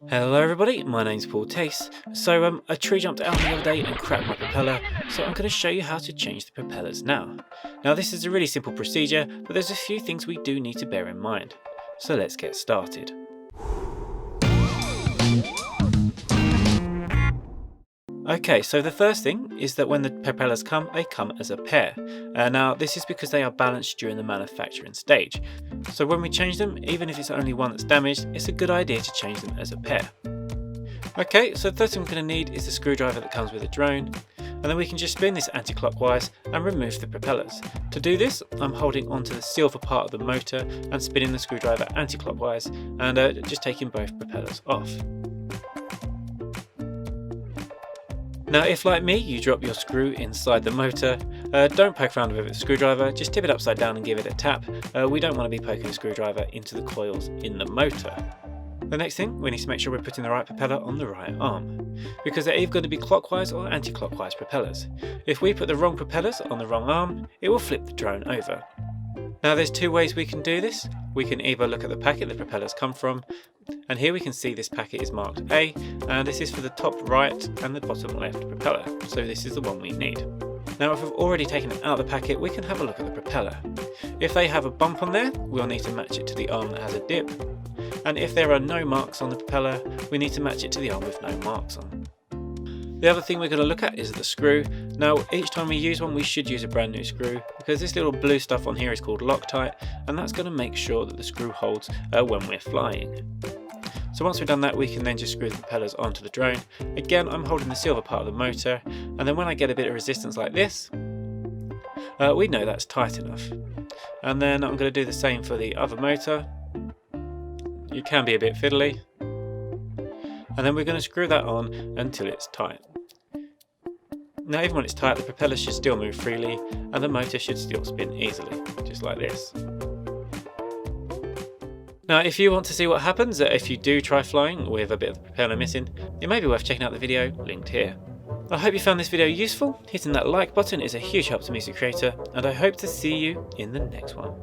Hello everybody, my name's Paul Tace. A tree jumped out the other day and cracked my propeller, so I'm going to show you how to change the propellers now. Now this is a really simple procedure, but there's a few things we do need to bear in mind. So let's get started. Okay, so the first thing is that when the propellers come, they come as a pair. Now this is because they are balanced during the manufacturing stage. So when we change them, even if it's only one that's damaged, it's a good idea to change them as a pair. Okay, so the first thing we're going to need is the screwdriver that comes with a drone, and then we can just spin this anti-clockwise and remove the propellers. To do this, I'm holding onto the silver part of the motor and spinning the screwdriver anti-clockwise and just taking both propellers off. Now if, like me, you drop your screw inside the motor, don't poke around with a screwdriver, just tip it upside down and give it a tap. We don't want to be poking the screwdriver into the coils in the motor. The next thing, we need to make sure we're putting the right propeller on the right arm, because they're either going to be clockwise or anti-clockwise propellers. If we put the wrong propellers on the wrong arm, it will flip the drone over. Now there's two ways we can do this. We can either look at the packet the propellers come from, and here we can see this packet is marked A, and this is for the top right and the bottom left propeller, so this is the one we need. Now if we've already taken it out of the packet, we can have a look at the propeller. If they have a bump on there, we'll need to match it to the arm that has a dip, and if there are no marks on the propeller, we need to match it to the arm with no marks on. The other thing we're going to look at is the screw. Now each time we use one, we should use a brand new screw, because this little blue stuff on here is called Loctite, and that's going to make sure that the screw holds when we're flying. So once we've done that, we can then just screw the propellers onto the drone. Again, I'm holding the silver part of the motor, and then when I get a bit of resistance like this, we know that's tight enough. And then I'm going to do the same for the other motor. It can be a bit fiddly. And then we're going to screw that on until it's tight. Now even when it's tight, the propeller should still move freely and the motor should still spin easily, just like this. Now if you want to see what happens if you do try flying with a bit of the propeller missing, it may be worth checking out the video linked here. I hope you found this video useful. Hitting that like button is a huge help to me as a creator, and I hope to see you in the next one.